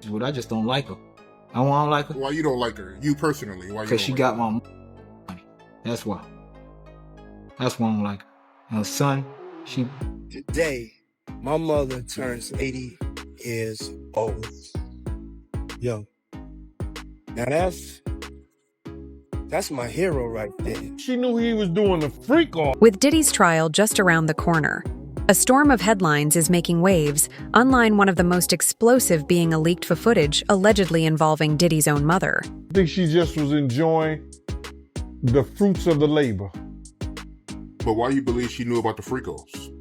but I just don't like her. I don't like her. Why you don't like her? You personally? Why? Because she got my money. That's why. That's why I don't like her. And her son, she... Today, my mother turns 80 years old. Yo. Now that's my hero right there. She knew he was doing the freak off. With Diddy's trial just around the corner, a storm of headlines is making waves, online one of the most explosive being a leaked footage allegedly involving Diddy's own mother. I think she just was enjoying the fruits of the labor. But why you believe she knew about the freakos?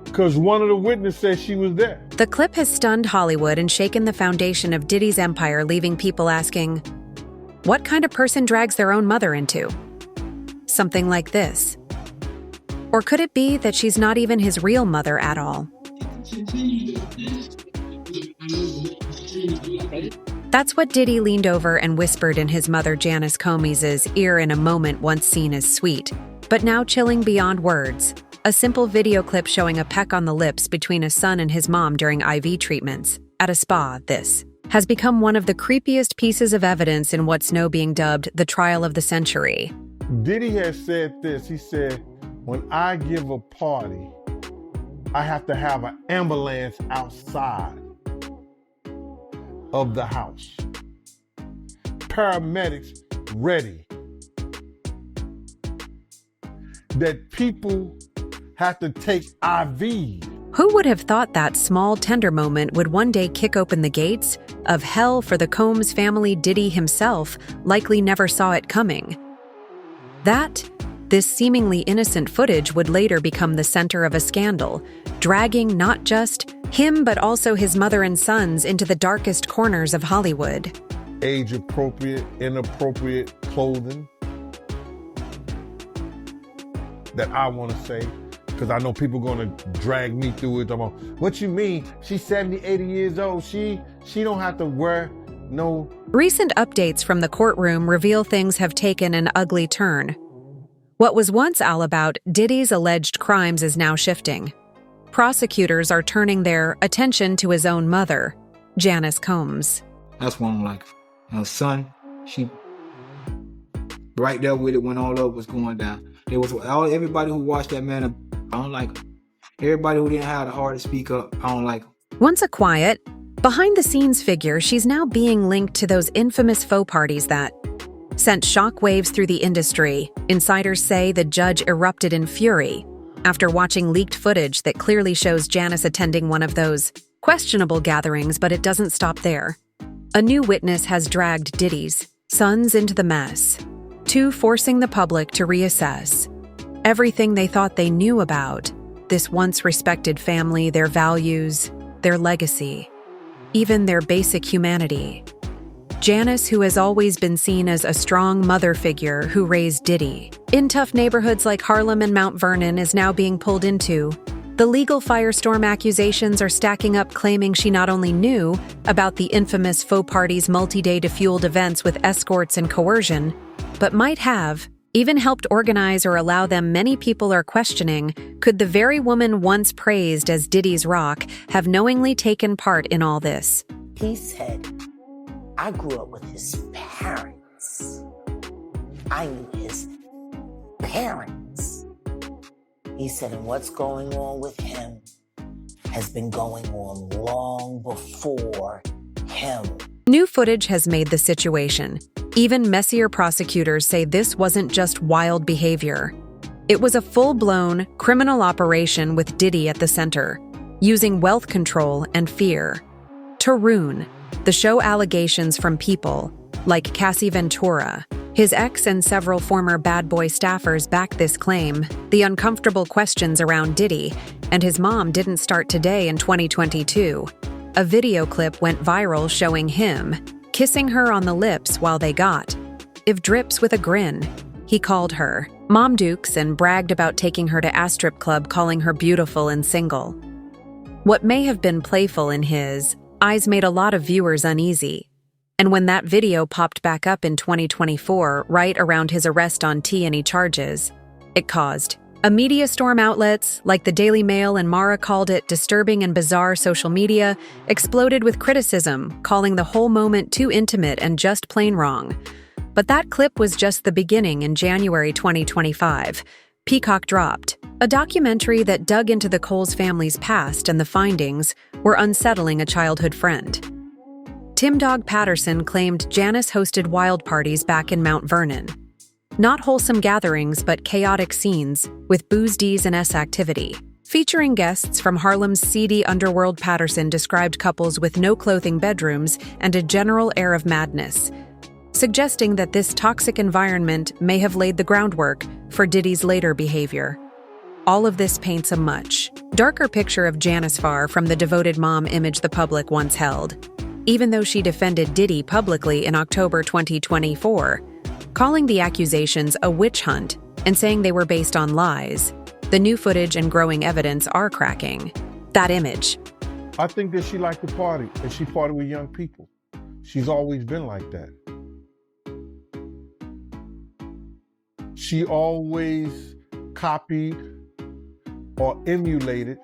Because one of the witnesses said she was there. The clip has stunned Hollywood and shaken the foundation of Diddy's empire, leaving people asking, what kind of person drags their own mother into something like this? Or could it be that she's not even his real mother at all? That's what Diddy leaned over and whispered in his mother Janice Comey's ear in a moment once seen as sweet, but now chilling beyond words. A simple video clip showing a peck on the lips between a son and his mom during IV treatments at a spa. This has become one of the creepiest pieces of evidence in what's now being dubbed the trial of the century. Diddy has said this. He said, when I give a party, I have to have an ambulance outside of the house. Paramedics ready. That people have to take IV. Who would have thought that small, tender moment would one day kick open the gates of hell for the Combs family? Diddy himself likely never saw it coming. This seemingly innocent footage would later become the center of a scandal, dragging not just him but also his mother and sons into the darkest corners of Hollywood. Age-appropriate, inappropriate clothing that I want to say, because I know people going to drag me through it. What you mean? She's 70, 80 years old. She don't have to wear no... Recent updates from the courtroom reveal things have taken an ugly turn. What was once all about Diddy's alleged crimes is now shifting. Prosecutors are turning their attention to his own mother, Janice Combs. That's why I don't like her. And her son, she... right there with it when all of it was going down. There was everybody who watched that man, I don't like her. Everybody who didn't have the heart to speak up, I don't like her. Once a quiet, behind-the-scenes figure, she's now being linked to those infamous faux parties that sent shockwaves through the industry. Insiders say the judge erupted in fury after watching leaked footage that clearly shows Janice attending one of those questionable gatherings, but it doesn't stop there. A new witness has dragged Diddy's sons into the mess, forcing the public to reassess everything they thought they knew about this once respected family, their values, their legacy, even their basic humanity. Janice, who has always been seen as a strong mother figure who raised Diddy in tough neighborhoods like Harlem and Mount Vernon, is now being pulled into the legal firestorm. Accusations are stacking up, claiming she not only knew about the infamous faux parties, multi-day fueled events with escorts and coercion, but might have even helped organize or allow them. Many people are questioning, could the very woman once praised as Diddy's rock have knowingly taken part in all this? He said, I grew up with his parents. I knew his parents. He said, and what's going on with him has been going on long before him. New footage has made the situation even messier. Prosecutors say this wasn't just wild behavior. It was a full-blown criminal operation with Diddy at the center, using wealth control and fear to ruin the show. Allegations from people like Cassie Ventura, his ex, and several former Bad Boy staffers back this claim. The uncomfortable questions around Diddy and his mom didn't start today. In 2022, a video clip went viral showing him kissing her on the lips while they got if drips with a grin. He called her Mom Dukes and bragged about taking her to a strip club, calling her beautiful and single. What may have been playful in his eyes made a lot of viewers uneasy. And when that video popped back up in 2024, right around his arrest on T&E charges, it caused A media storm outlets, like the Daily Mail and Mara called it disturbing and bizarre social media, exploded with criticism, calling the whole moment too intimate and just plain wrong. But that clip was just the beginning. In January 2025, Peacock dropped a documentary that dug into the Coles family's past, and the findings were unsettling a childhood friend. Tim Dog Patterson claimed Janice hosted wild parties back in Mount Vernon. Not wholesome gatherings, but chaotic scenes with booze, D's, and S activity. Featuring guests from Harlem's seedy underworld, Patterson described couples with no-clothing bedrooms and a general air of madness, suggesting that this toxic environment may have laid the groundwork for Diddy's later behavior. All of this paints a much darker picture of Janice Farr from the devoted mom image the public once held, even though she defended Diddy publicly in October 2024, calling the accusations a witch hunt and saying they were based on lies. The new footage and growing evidence are cracking that image. I think that she liked to party, and she partied with young people. She's always been like that. She always copied or emulated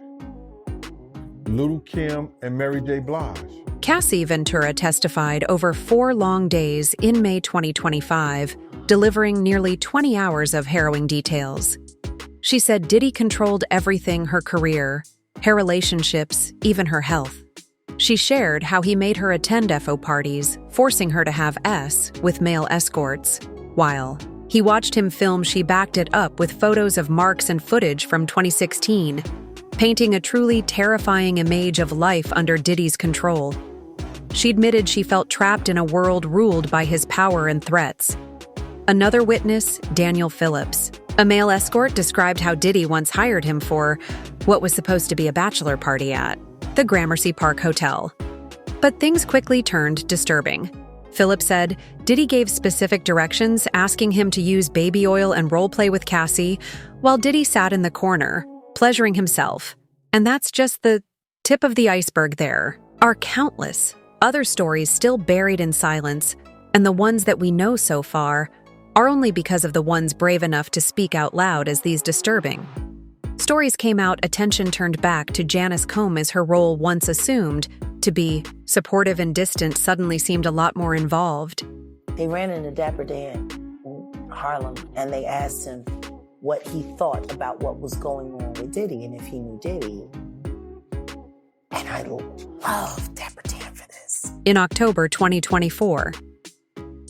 Little Kim and Mary J. Blige. Cassie Ventura testified over 4 long days in May 2025, delivering nearly 20 hours of harrowing details. She said Diddy controlled everything: her career, her relationships, even her health. She shared how he made her attend FO parties, forcing her to have S with male escorts. While he watched him film, she backed it up with photos of marks and footage from 2016, painting a truly terrifying image of life under Diddy's control. She admitted she felt trapped in a world ruled by his power and threats. Another witness, Daniel Phillips, a male escort, described how Diddy once hired him for what was supposed to be a bachelor party at the Gramercy Park Hotel. But things quickly turned disturbing. Phillips said Diddy gave specific directions, asking him to use baby oil and role play with Cassie, while Diddy sat in the corner, pleasuring himself. And that's just the tip of the iceberg. There are countless other stories still buried in silence, and the ones that we know so far are only because of the ones brave enough to speak out loud as these disturbing stories came out. Attention turned back to Janice Combs, as her role, once assumed to be supportive and distant, suddenly seemed a lot more involved. They ran into Dapper Dan in Harlem, and they asked him what he thought about what was going on with Diddy and if he knew Diddy. And I love Dapper Dan for this. In October 2024,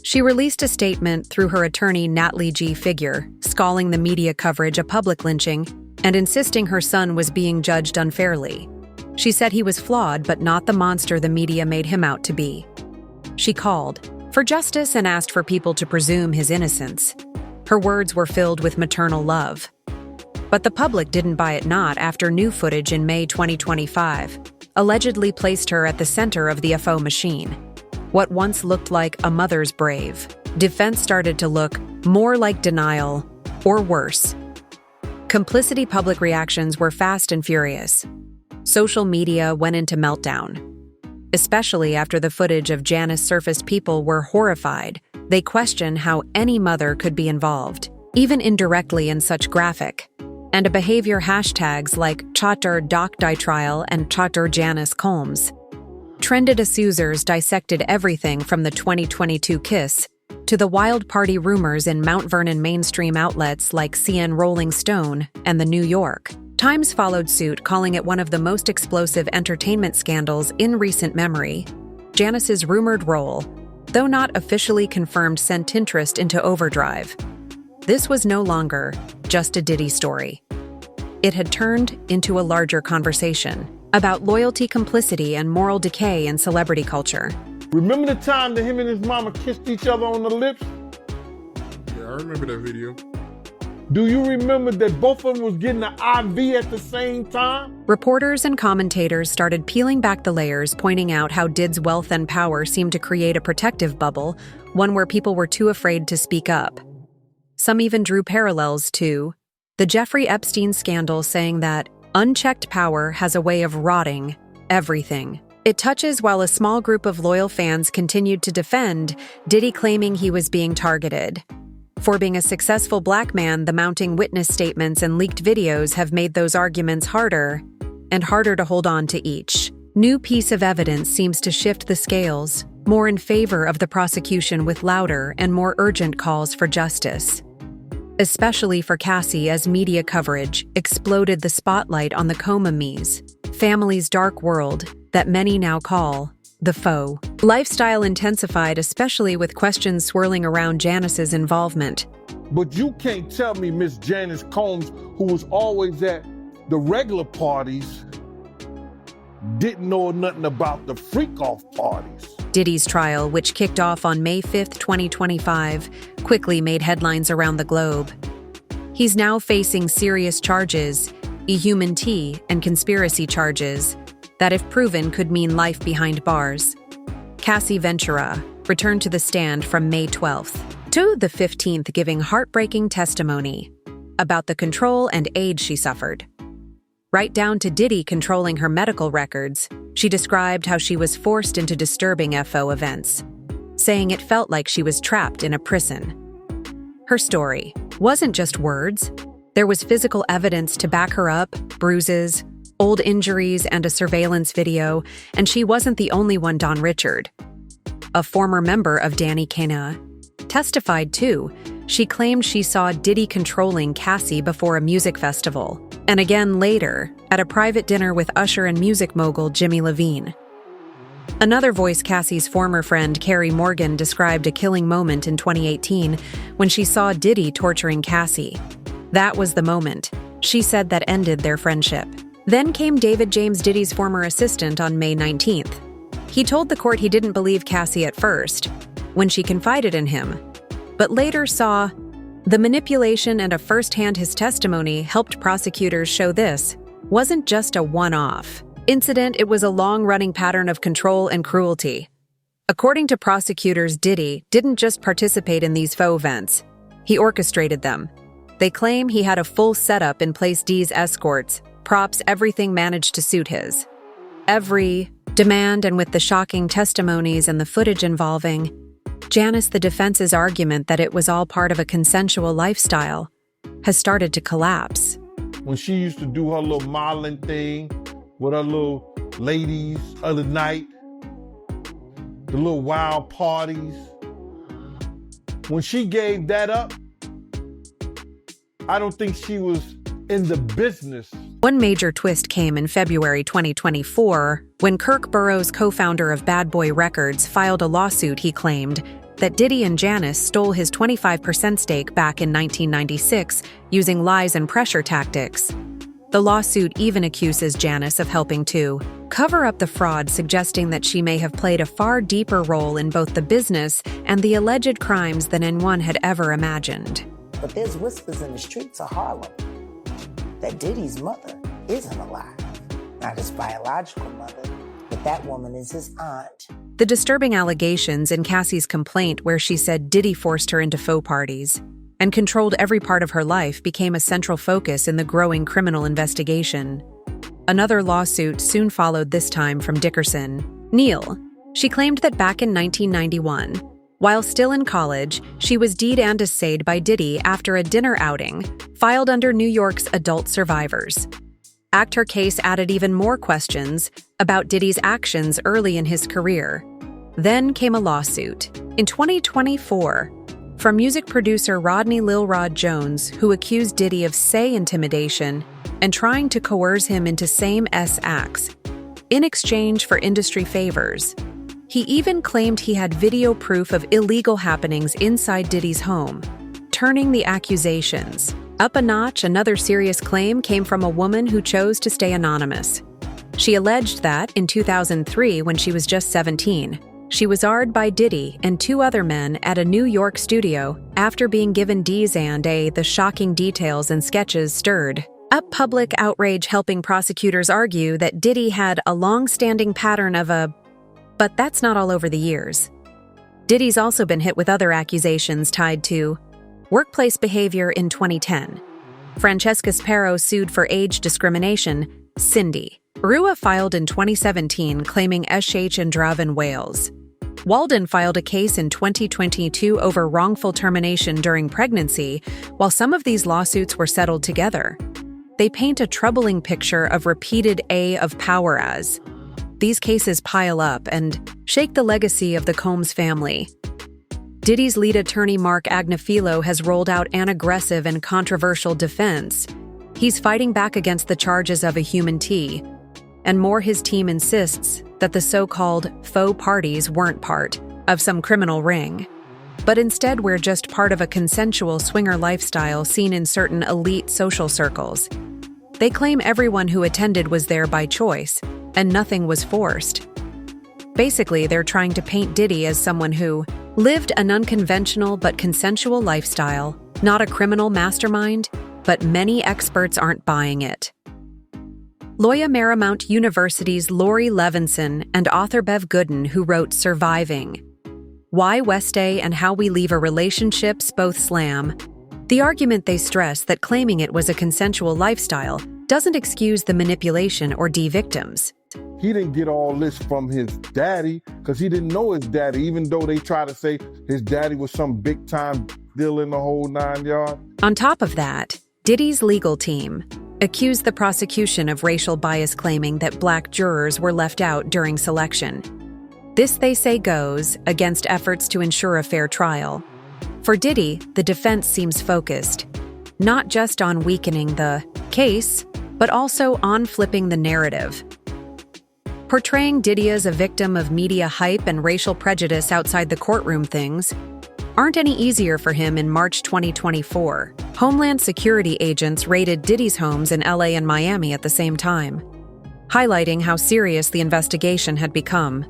she released a statement through her attorney, Natalie G. Figure, calling the media coverage a public lynching and insisting her son was being judged unfairly. She said he was flawed, but not the monster the media made him out to be. She called for justice and asked for people to presume his innocence. Her words were filled with maternal love. But the public didn't buy it, not after new footage in May 2025 allegedly placed her at the center of the FO machine. What once looked like a mother's brave defense started to look more like denial, or worse. Complicity. Public reactions were fast and furious. Social media went into meltdown. Especially after the footage of Janice surfaced, people were horrified. They questioned how any mother could be involved, even indirectly, in such graphic and behavior. Hashtags like Chatter Doc Die Trial and Chatter Janice Combs trended as users dissected everything from the 2022 kiss to the wild party rumors in Mount Vernon. Mainstream outlets like CN, Rolling Stone, and The New York Times followed suit, calling it one of the most explosive entertainment scandals in recent memory. Janice's rumored role, though not officially confirmed, sent interest into overdrive. This was no longer just a Diddy story. It had turned into a larger conversation about loyalty, complicity, and moral decay in celebrity culture. Remember the time that him and his mama kissed each other on the lips? Yeah, I remember that video. Do you remember that both of them was getting an IV at the same time? Reporters and commentators started peeling back the layers, pointing out how Did's wealth and power seemed to create a protective bubble, one where people were too afraid to speak up. Some even drew parallels to the Jeffrey Epstein scandal, saying that unchecked power has a way of rotting everything it touches, while a small group of loyal fans continued to defend Diddy, claiming he was being targeted. For being a successful black man, the mounting witness statements and leaked videos have made those arguments harder and harder to hold on to each. New piece of evidence seems to shift the scales, more in favor of the prosecution with louder and more urgent calls for justice. Especially for Cassie, as media coverage exploded the spotlight on the Comamies, family's dark world that many now call the faux. Lifestyle intensified, especially with questions swirling around Janice's involvement. But you can't tell me Miss Janice Combs, who was always at the regular parties, didn't know nothing about the freak-off parties. Diddy's trial, which kicked off on May 5, 2025, quickly made headlines around the globe. He's now facing serious charges, inhumanity and conspiracy charges, that if proven could mean life behind bars. Cassie Ventura returned to the stand from May 12th to the 15th, giving heartbreaking testimony about the control and aid she suffered. Right down to Diddy controlling her medical records, she described how she was forced into disturbing FO events, saying it felt like she was trapped in a prison. Her story wasn't just words. There was physical evidence to back her up, bruises, old injuries, and a surveillance video, and she wasn't the only one. Don Richard, a former member of Danny Kana, testified too. She claimed she saw Diddy controlling Cassie before a music festival, and again later at a private dinner with usher and music mogul Jimmy Levine. Another voice, Cassie's former friend Carrie Morgan, described a killing moment in 2018 when she saw Diddy torturing Cassie. That was the moment, she said, that ended their friendship. Then came David James, Diddy's former assistant, on May 19th. He told the court he didn't believe Cassie at first, when she confided in him, but later saw the manipulation, and a first-hand his testimony helped prosecutors show this wasn't just a one-off incident, it was a long-running pattern of control and cruelty. According to prosecutors, Diddy didn't just participate in these faux events, he orchestrated them. They claim he had a full setup in place: D's escorts, props, everything managed to suit his every demand. And with the shocking testimonies and the footage involving Janice, the defense's argument that it was all part of a consensual lifestyle has started to collapse. When she used to do her little modeling thing with her little ladies of the night, the little wild parties, when she gave that up, I don't think she was in the business. One major twist came in February 2024 when Kirk Burroughs, co-founder of Bad Boy Records, filed a lawsuit. He claimed that Diddy and Janice stole his 25% stake back in 1996 using lies and pressure tactics. The lawsuit even accuses Janice of helping to cover up the fraud, suggesting that she may have played a far deeper role in both the business and the alleged crimes than anyone had ever imagined. But there's whispers in the streets of Harlem that Diddy's mother isn't alive. Not his biological mother, but that woman is his aunt. The disturbing allegations in Cassie's complaint, where she said Diddy forced her into faux parties and controlled every part of her life, became a central focus in the growing criminal investigation. Another lawsuit soon followed, this time from Dickerson Neal. She claimed that back in 1991, while still in college, she was deed and assayed by Diddy after a dinner outing filed under New York's Adult Survivors Act. Her case added even more questions about Diddy's actions early in his career. Then came a lawsuit in 2024 from music producer Rodney Lil Rod Jones, who accused Diddy of intimidation and trying to coerce him into same-sex acts in exchange for industry favors. He even claimed he had video proof of illegal happenings inside Diddy's home, turning the accusations up a notch. Another serious claim came from a woman who chose to stay anonymous. She alleged that in 2003, when she was just 17, she was arred by Diddy and two other men at a New York studio after being given D's and A. The shocking details and sketches stirred up public outrage, helping prosecutors argue that Diddy had a long-standing pattern of but that's not all over the years. Diddy's also been hit with other accusations tied to workplace behavior. In 2010, Francesca Sparrow sued for age discrimination. Cindy Rua filed in 2017 claiming SH and Drav in Wales. Walden filed a case in 2022 over wrongful termination during pregnancy, while some of these lawsuits were settled together. They paint a troubling picture of repeated A of power as. These cases pile up and shake the legacy of the Combs family. Diddy's lead attorney Mark Agnifilo has rolled out an aggressive and controversial defense. He's fighting back against the charges of a human T. And more, his team insists that the so-called faux parties weren't part of some criminal ring, but instead were just part of a consensual swinger lifestyle seen in certain elite social circles. They claim everyone who attended was there by choice, and nothing was forced. Basically, they're trying to paint Diddy as someone who lived an unconventional but consensual lifestyle, not a criminal mastermind, but many experts aren't buying it. Loyola Marymount University's Lori Levinson and author Bev Gooden, who wrote Surviving: Why West A and How We Leave a Relationships Both Slam. The argument they stress that claiming it was a consensual lifestyle doesn't excuse the manipulation or victims. He didn't get all this from his daddy because he didn't know his daddy, even though they try to say his daddy was some big-time deal in the whole 9 yards. On top of that, Diddy's legal team accused the prosecution of racial bias, claiming that black jurors were left out during selection. This, they say, goes against efforts to ensure a fair trial. For Diddy, the defense seems focused not just on weakening the case, but also on flipping the narrative. Portraying Diddy as a victim of media hype and racial prejudice outside the courtroom things aren't any easier for him. In March 2024, Homeland Security agents raided Diddy's homes in LA and Miami at the same time, highlighting how serious the investigation had become.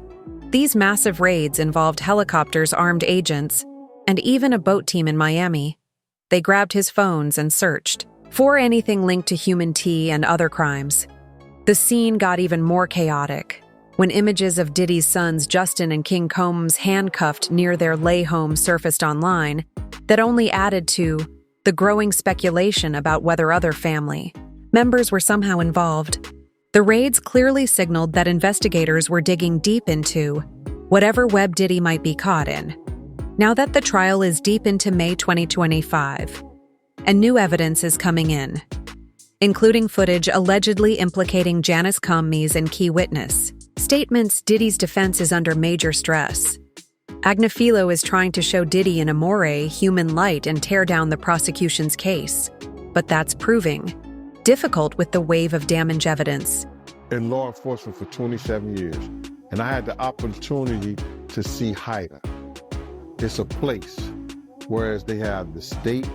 These massive raids involved helicopters, armed agents, and even a boat team in Miami. They grabbed his phones and searched for anything linked to human T and other crimes. The scene got even more chaotic when images of Diddy's sons Justin and King Combs handcuffed near their lay home surfaced online that only added to the growing speculation about whether other family members were somehow involved. The raids clearly signaled that investigators were digging deep into whatever web Diddy might be caught in. Now that the trial is deep into May 2025, and new evidence is coming in, including footage allegedly implicating Janice Commies and key witness statements, Diddy's defense is under major stress. Agnifilo is trying to show Diddy in a more human light and tear down the prosecution's case, but that's proving difficult with the wave of damage evidence. In law enforcement for 27 years, and I had the opportunity to see HIDA. It's a place, whereas they have the state,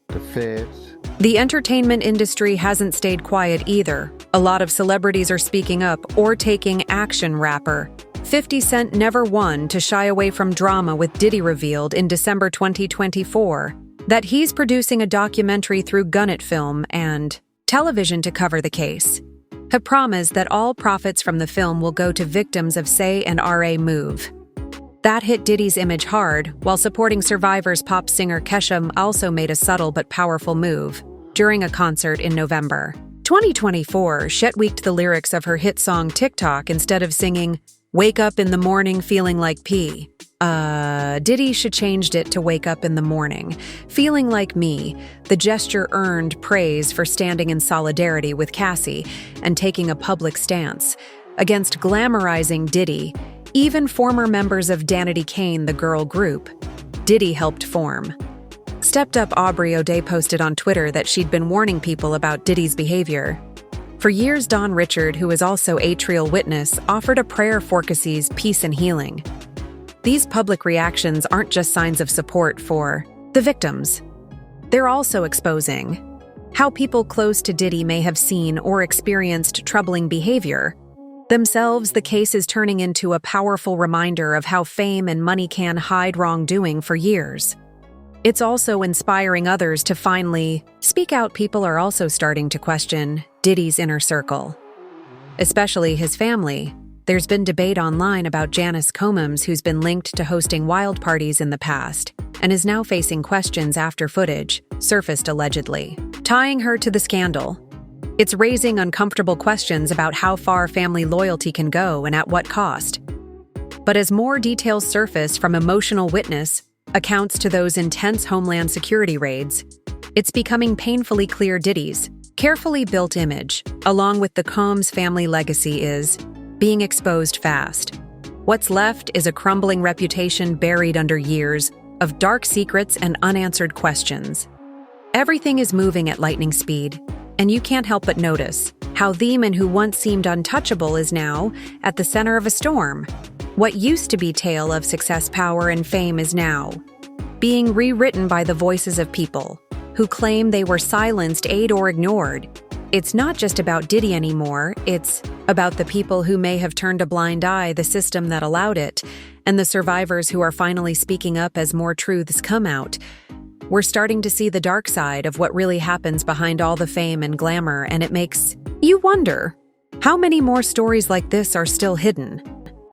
the feds. The entertainment industry hasn't stayed quiet either. A lot of celebrities are speaking up or taking action. Rapper 50 Cent never one to shy away from drama, with Diddy revealed in December 2024 that he's producing a documentary through Gannett Film and television to cover the case. He promised that all profits from the film will go to victims of Say and RA Move. That hit Diddy's image hard, while supporting survivors. Pop singer Kesha also made a subtle but powerful move during a concert in November 2024. She tweaked the lyrics of her hit song TikTok. Instead of singing, "Wake up in the morning feeling like P," Diddy should changed it to "Wake up in the morning feeling like me." The gesture earned praise for standing in solidarity with Cassie and taking a public stance against glamorizing Diddy. Even former members of Danity Kane, the girl group Diddy helped form, stepped up. Aubrey O'Day posted on Twitter that she'd been warning people about Diddy's behavior for years. Don Richard, who is also atrial witness, offered a prayer for Cassie's peace and healing. These public reactions aren't just signs of support for the victims. They're also exposing how people close to Diddy may have seen or experienced troubling behavior themselves. The case is turning into a powerful reminder of how fame and money can hide wrongdoing for years. It's also inspiring others to finally speak out. People are also starting to question Diddy's inner circle, especially his family. There's been debate online about Janice Combs, who's been linked to hosting wild parties in the past and is now facing questions after footage surfaced allegedly tying her to the scandal. It's raising uncomfortable questions about how far family loyalty can go and at what cost. But as more details surface from emotional witness accounts to those intense Homeland Security raids, it's becoming painfully clear Diddy's carefully built image, along with the Combs family legacy, is being exposed fast. What's left is a crumbling reputation buried under years of dark secrets and unanswered questions. Everything is moving at lightning speed, and you can't help but notice how the man who once seemed untouchable is now at the center of a storm. What used to be tale of success, power, and fame is now being rewritten by the voices of people who claim they were silenced, aided, or ignored. It's not just about Diddy anymore, it's about the people who may have turned a blind eye, the system that allowed it, and the survivors who are finally speaking up as more truths come out. We're starting to see the dark side of what really happens behind all the fame and glamour, and it makes you wonder, how many more stories like this are still hidden?